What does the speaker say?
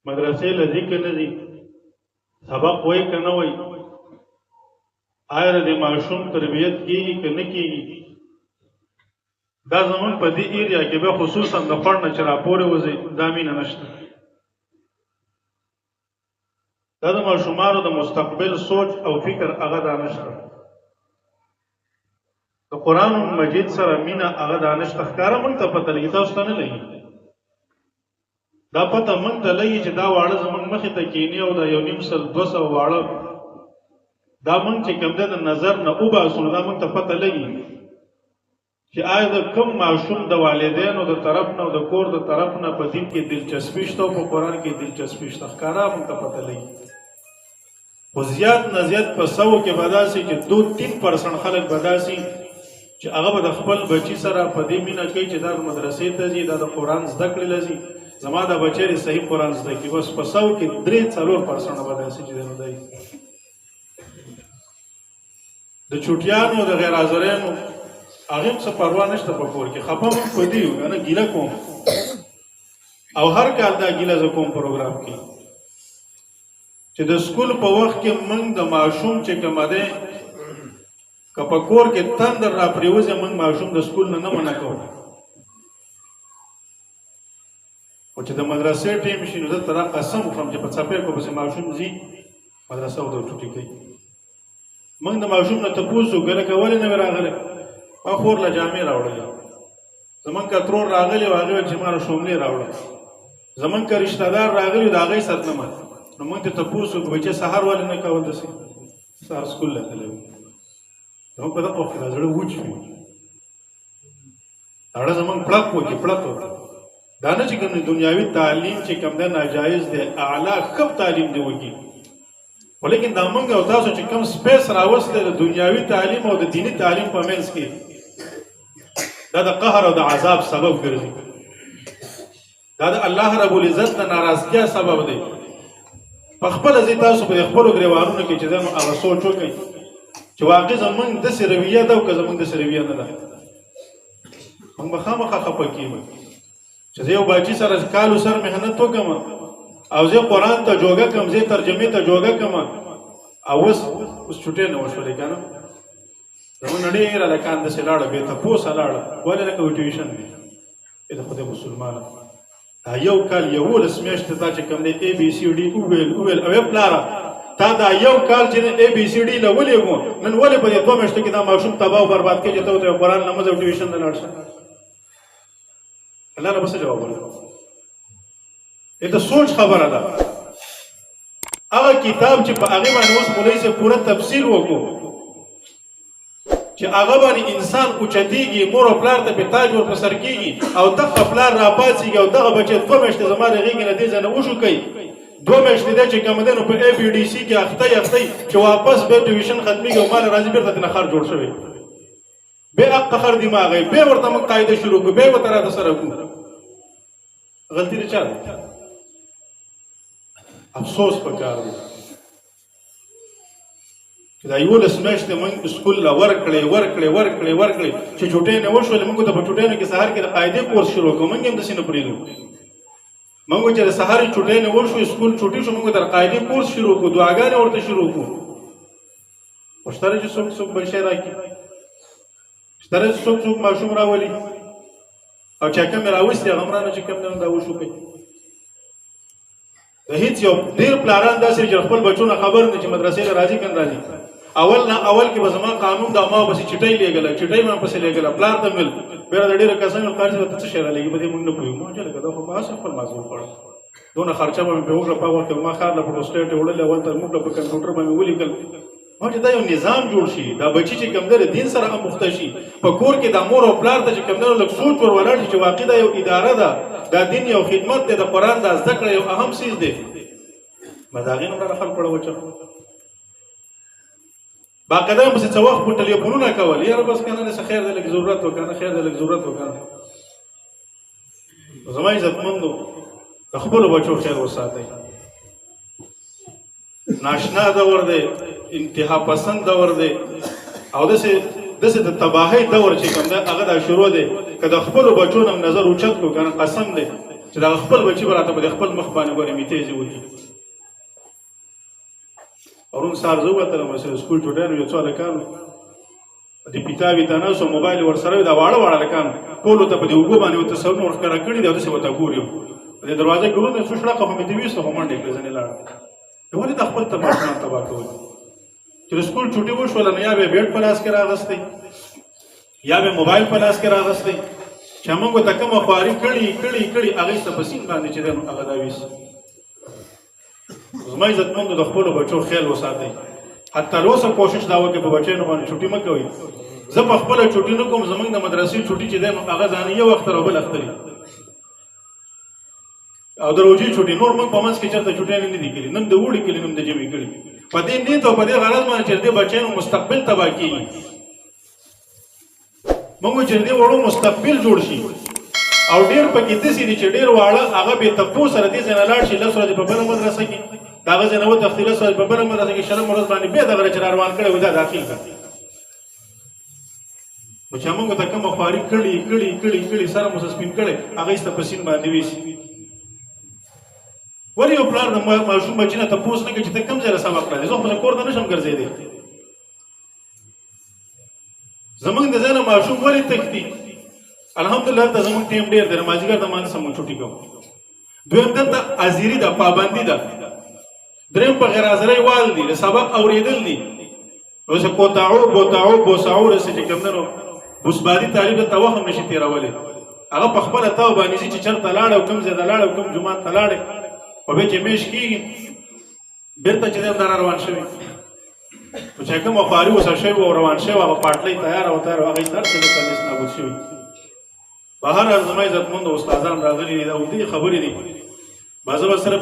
مدرسې لذي که نه دي سبق وای که نه وای آیا د ماشوم تربیت کیږي که نه کیږي دا زمون په دې ایریا کې به خصوصا د پړ نه چې راپورې وځي دا مینه نشته دا د ماشومانو د مستقبل سوچ او فکر هغه دا نشته د قرآن مجید سره مینه هغه دا نشته ښکاره مونږ ته پته لګي تاسو ته نه لګي دا پته مونږ ته لګي چې دا واړه زمونږ مخې ته کینی او دا یو نیم سل 200 واړه دا مونږ چې کوم د نظر نه وباسو دا مونږ ته پته لګي چې آیا د کوم ماشوم د والدینو د طرف نه او د کور د طرف نه په دین کې دلچسپي شته او په قرآن کې دلچسپي شته ښکاره مونږ ته پته لګي خو زیات نه زیات په 100 کې به داسې چې 2-3% خلک به داسې چې هغه به د خپل بچي سره په دې مینه کوي چې دا مدرسې ته ځي دا د قرآن زده کړې لځي زما د بچی صحیح قرآن زده کړي بس په 100 کې 3-4% به داسې چې دی د چوټیانو د غیر حاضرینو هغه څه پروا نشته په کور کې خپه مونږ په دې یو کنه ګیله کوم او هر کال دا ګیله ز کوم پروګرام کې چې د سکول په وخت کې مونږ د ماشوم چې کوم ده که په کور کې تندر را پریوځي مونږ ماشوم د سکول نه منع کوو او چې د مدرسې ټیم شي نو زه تر قسم وخورم چې په څپې کو پسې ماشوم ځي مدرسه او د چټي کوي مونږ د ماشوم نه تاسو ګره کولې نه راغله ما خور له جامې راوړل زمون کا ترور راغلی واغې چې ما شوملې راوړل زمون کا رشتہ دار راغلی دا غي ستنه ما نو مونږ ته تاسو بچي سحر ول نه کول دسي سحر سکول له تلو نو په دغه وخت راځړو وچو اړه زمون پړق وکي پړق دا نه چې کوم دنیاوي تعلیم چې کوم ده ناجایز دی اعلی خپ تعلیم دی وکي ولیکن دا مونږ او تاسو چې کوم سپیس راوستل د دنیاوي تعلیم او د دینی تعلیم په منځ کې دا د قهر او د عذاب سبب ګرځي دا د الله رب العزت د ناراضګۍ سبب دی په خپل ځای تاسو په خپل غریوانونو کې چې دا هغه سوچ وکړئ چې واقع زمونږ د سرویه ده او که زمونږ د سرویه نه ده موږ به خامخا خفه کېږو چې زه یو باچي سره کالو سر محنت وکړم او زه قرآن ته جوګه کم زه ترجمې ته جوګه کم او اوس چټې نه وشولې که نه زمونږ ډېره لکان داسې لاړه بې تپوسه لاړه ولې لکه وټیوشن دی د خدای مسلمانه دا یو کال 11 میاشتې تا چې کوم دی ABCD وویل او پلاره تا دا یو کال چې ABCD له ولېږو نن ولې په دې 2 میاشتو کې دا ماشوم تباه او برباد کړي چې ته ورته قرآن نماز او ټیوشن ته لاړ شه الله نه بس جواب ورکړه دا سوچ خبره ده هغه کتاب چې په هغه باندې اوس مولوی سے پوره تفصیل وکړو چې هغه باندې انسان اوچتیږي مور او پلار ته په تاج ور پر سر کیږي او دغه پلار را پاتېږي او دغه بچی 2 میاشتې زماره غیږ نه دي ځنه وشو کوي 2 میاشتې د چې کوم دنو په ABDC کې اخته چې واپس به ټیوشن ختميږي او مال راځي بیرته نه خر جوړ شوی به اق خر دماغي به ورته موږ قاعده شروع کو به وتره د سره کو غلطی نه چاره افسوس پکار دی چې دا یو لسمش ته موږ سکول لا ورکړې چې چټې نه وشول موږ ته په چټې نه کې سحر کې د قاعده کورس شروع کوم موږ هم د سینې پرېږو موږ چې د سحر چټې نه وشو سکول چټې شو موږ د قاعده کورس شروع کو دعاګانې ورته شروع کو پښتره چې څوک بشي راکې پښتره چې څوک ماشوم راولي او چې کوم راوستي غمرانه چې کوم نه دا وشو کوي د هیڅ یو ډیر پلاران داسې چې خپل بچو نه خبر نه چې مدرسې ته راځي کله راځي اول کې به زما قانون دا ما بس چټۍ لګل چټۍ ما پسې لګل پلار ته مل بیره ډیره کسان قرض وته څه شي لګي به موږ نه پوهیږو چې لکه دا خو ما خپل موضوع پړ دونه خرچه به په وګړه په وخت ما خار له پروسټیټ وړل اول تر موږ په کمپیوټر باندې ولیکل ما چې دا یو نظام جوړ شي دا بچی چې کم در دین سره هم مخته شي په کور کې د مور او پلار ته چې کم در لږ سوچ ور ولاړ شي چې واقع دا یو اداره ده دا دین یو خدمت دی د قرآن د ذکر یو اهم چیز دی مداغین هم را خلق پړه وچه باقاعده هم څه وخت په ټلیفونونه کول یاره بس کنه څه خیر دی لږ ضرورت وکنه خیر دی لږ ضرورت وکنه زما عزتمندو خپل بچو خیر وساتئ ناشنا دور دی انتها پسند دور دی او دسه د تباہی دور چې کوم دا هغه د شروع دی که د خپل بچو نم نظر اوچت کو کنه قسم دی چې دا خپل بچي به راته په خپل مخ باندې ګورې مې تیزې وکړي. پرون سهار زه ووتلم سکول چوټیانو یو څو هلکانو د پیتاوي ته ناست و موبایل ورسره وي دا واړه واړه هلکان ټولو ته په دې اوږو باندې ورته سرونه ورښکاره کړي دي او داسې ورته ګوري په دې دروازه کې ورونه څو شړقه خو مې دې ویسته خو منډې کړې ځنې لاړه. ولې دا خپل ته ماشومان تباه کوي چې د سکول چوټي وشوله نو یا به بیټ په لاس کې راغستی یا به موبایل په لاس کې راغستی چې موږ ته کومه خواري کړي هغه یې ته په سین باندې چې دی نو هغه دا ویسي. زما عزتمندو د خپلو بچو خیال وساتئ. حتی اوسه کوشش دا وکړئ په بچیانو باندې چوټي مه کوئ. زه په خپله چوټي نه کوم زموږ د مدرسې چوټي چې دی نو هغه ځانه یو اختر او بل اختر او د روژې چوټي نور موږ په منځ کې چېرته چوټیانې نه دي کړي نن د اوړي کړي نن د ژمي کړي په دې نیت او په دې غرض باندې چې د بچیانو مستقبل تباه کېږي. موږ چې د وړو مستقبل جوړ شي او ډېر پکې داسې دي چې ډېر واړه هغه بې تپوس سره دې ځای نه لاړ شي لس ورځې په بله مدرسه کې د هغه ځای نه وتښتي لس ورځې په بله مدرسه کې شرم ورځ باندې بیا دغه چې را روان کړی و دا داخل کړه نو چې موږ ته کومه خواري کړي سره مو سپین کړی هغه یې ته په سین باندې ویسي. ولې یو پلار د ماشوم بچي نه تپوس نه کوي چې ته کوم ځای له سبق راځې زه خو کور ته نشم ګرځېدی زمونږ د ځای نه ماشوم ولې تښتي. الحمدلله ته زمونږ ټیم ډېر دی مازدیګر د مانځه موږ چوټي کوو. دویم دلته ازیري ده پابندي ده. دریم په غیر حاضرۍ وال دي د سبق اورېدل دي. اوس کوتاعو بوساعو رسې چې کوم نه نو بوسبادي تعلیم ته وخت هم نشي تېرولی هغه په خپله تاو باندې ځي چې چېرته لاړ او کوم ځای ته لاړ او کوم جومات ته لاړې په بیا چې میش کېږي بېرته چې دی هم دا را روان شوي نو چې کومه خواري ورسره شوې او روان شوی هغه پاټلۍ تیاره هغه یې هر څه دلته لیست نابود شوي. په هر حال زما عزتمندو استادان راغلي دي دا اوږدې خبرې دي بعضه به صرف